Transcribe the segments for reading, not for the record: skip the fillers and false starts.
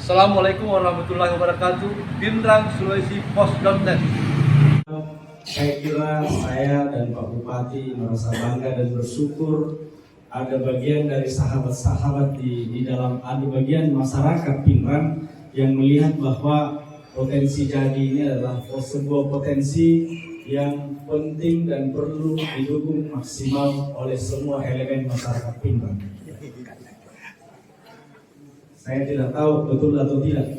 Assalamualaikum warahmatullahi wabarakatuh. Pindrang Sulawesi Pos.net. Saya kira saya dan Pak Bupati merasa bangga dan bersyukur ada bagian dari sahabat-sahabat di dalam, ada bagian masyarakat Pindrang yang melihat bahwa potensi jadi ini adalah sebuah potensi yang penting dan perlu didukung maksimal oleh semua elemen masyarakat Pindrang. Saya tidak tahu betul atau tidak.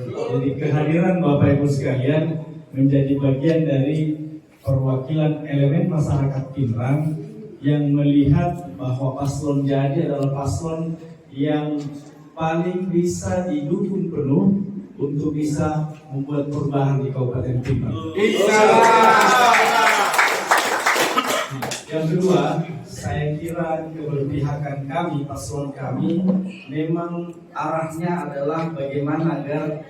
Jadi kehadiran Bapak Ibu sekalian menjadi bagian dari perwakilan elemen masyarakat Pindrang yang melihat bahwa paslon jadi adalah paslon yang paling bisa didukung penuh untuk bisa membuat perubahan di Kabupaten Pindrang. Yang kedua, saya kira keberpihakan kami, paslon kami, memang arahnya adalah bagaimana agar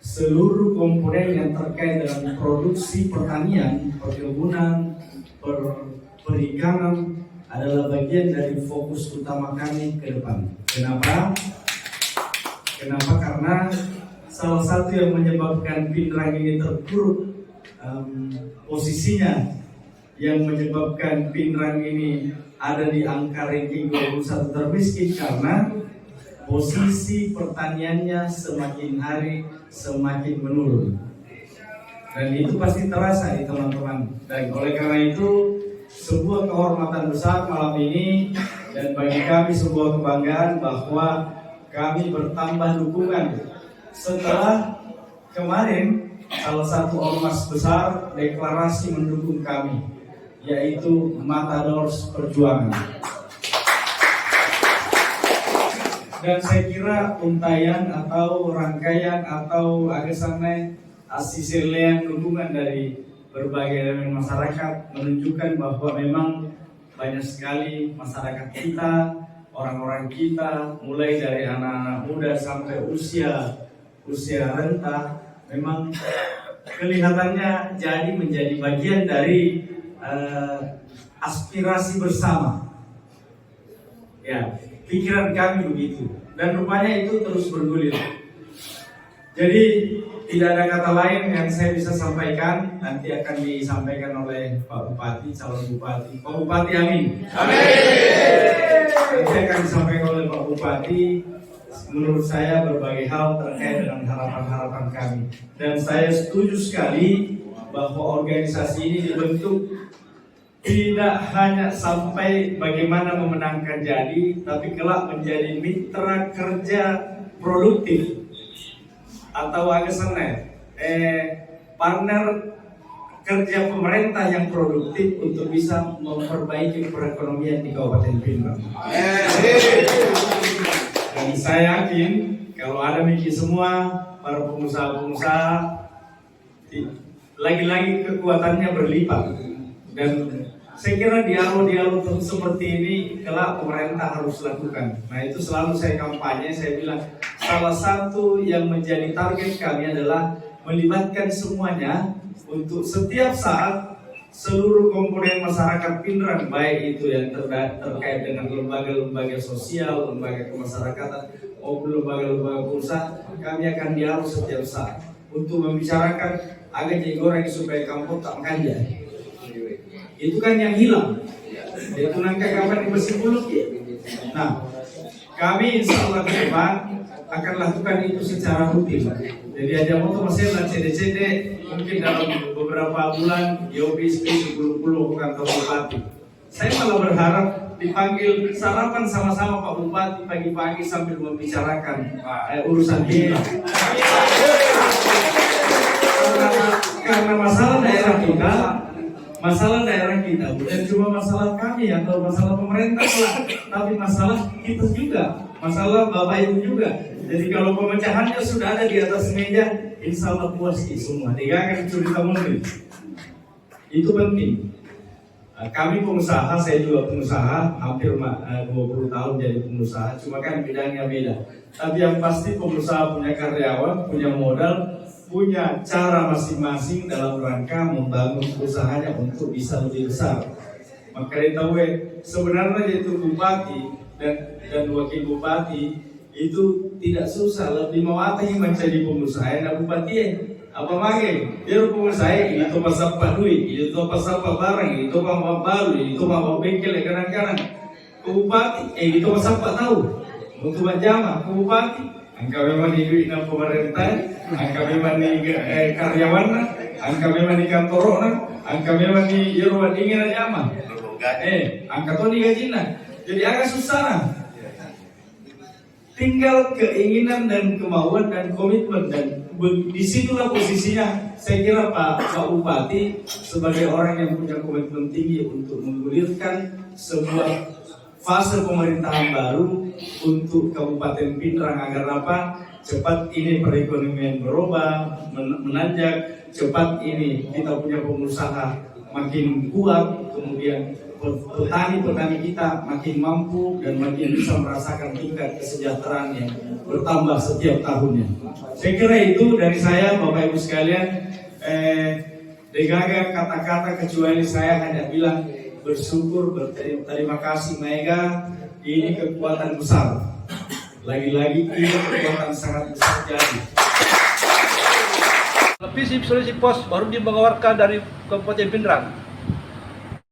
seluruh komponen yang terkait dengan produksi pertanian, perkebunan, perikanan adalah bagian dari fokus utama kami ke depan. Kenapa? Karena salah satu yang menyebabkan Pindrang ini terpuruk posisinya, yang menyebabkan Pindrang ini ada di angka ranking 21 termiskin karena posisi pertaniannya semakin hari semakin menurun. Dan itu pasti terasa di teman-teman. Dan oleh karena itu sebuah kehormatan besar malam ini dan bagi kami sebuah kebanggaan bahwa kami bertambah dukungan setelah kemarin salah satu ormas besar deklarasi mendukung kami, yaitu Matadors Perjuangan. Dan saya kira untayan atau rangkaian atau agasannya asisilean dukungan dari berbagai elemen masyarakat menunjukkan bahwa memang banyak sekali masyarakat kita, orang-orang kita, mulai dari anak-anak muda sampai usia renta, memang kelihatannya jadi menjadi bagian dari aspirasi bersama. Ya, pikiran kami begitu. Dan rupanya itu terus bergulir. Jadi tidak ada kata lain yang saya bisa sampaikan. Nanti akan disampaikan oleh Pak Bupati, calon Bupati. Pak Bupati, amin. Amin. Nanti akan disampaikan oleh Pak Bupati. Menurut saya berbagai hal terkait dengan harapan-harapan kami. Dan saya setuju sekali bahwa organisasi ini dibentuk tidak hanya sampai bagaimana memenangkan jadi, tapi kelak menjadi mitra kerja produktif atau agasannya partner kerja pemerintah yang produktif untuk bisa memperbaiki perekonomian di Kabupaten Pindrang. Dan saya yakin kalau ada miki semua para pengusaha-pengusaha lagi-lagi kekuatannya berlipat. Dan saya kira dialog seperti ini kelak pemerintah harus lakukan. Nah itu selalu saya kampanye, saya bilang salah satu yang menjadi target kami adalah melibatkan semuanya untuk setiap saat seluruh komponen masyarakat Pindrang, baik itu yang terkait dengan lembaga-lembaga sosial, lembaga kemasyarakatan maupun lembaga-lembaga usaha, kami akan dialog setiap saat untuk membicarakan agar goreng supaya kampung tak manja. Itu kan yang hilang. Itu nangka kapan di Besi Buluk ya. Nah, kami insya Allah ke depan akan lakukan itu secara rutin. Jadi ada motor mesin dan CD-CD mungkin dalam beberapa bulan Yobis di Bulu-Bulu kantor Bupati. Saya malah berharap dipanggil sarapan sama-sama Pak Bupati pagi-pagi sambil membicarakan urusan kita. Karena masalah daerah kita bukan cuma masalah kami atau masalah pemerintah, tapi masalah kita juga, masalah Bapak Ibu juga. Jadi kalau pemecahannya sudah ada di atas meja, insya Allah puas semua. Tidak akan cerita mungkin. Itu penting. Kami pengusaha, saya juga pengusaha, hampir 20 tahun jadi pengusaha, cuma kan bidangnya beda. Tapi yang pasti pengusaha punya karyawan, punya modal, punya cara masing-masing dalam rangka membangun usahanya untuk bisa lebih besar. Maka diketahui sebenarnya itu bupati dan wakil bupati itu tidak susah, lebih mewatahi menjadi pengusaha dan bupati apa mage dia pengusaha itu pasal duit, itu pasal barang, itu pasal baru, itu pasal bengkel kadang-kadang bupati itu pasal tahu untuk jama bupati angka memang di duit na pemerintah, angka memang di karyawan, angka memang di kantorona, angka memang di rumah dingin jama angka tuh di gajinya jadi agak susah. Tinggal keinginan dan kemauan dan komitmen, dan disitulah posisinya saya kira Pak Bupati sebagai orang yang punya komitmen tinggi untuk menggulirkan sebuah fase pemerintahan baru untuk Kabupaten Pindrang agar apa cepat ini perekonomian berubah menanjak, cepat ini kita punya pengusaha makin kuat, kemudian petani kita makin mampu dan makin bisa merasakan tingkat kesejahteraan yang bertambah setiap tahunnya. Saya kira itu dari saya, Bapak Ibu sekalian. Degaga kata-kata kecuali saya hanya bilang bersyukur, berterima kasih Mega. Ini kekuatan besar. Lagi-lagi ini kekuatan sangat besar jadi. Visi Sulawesi Pos baru mengeluarkan dari Kabupaten Pindrang.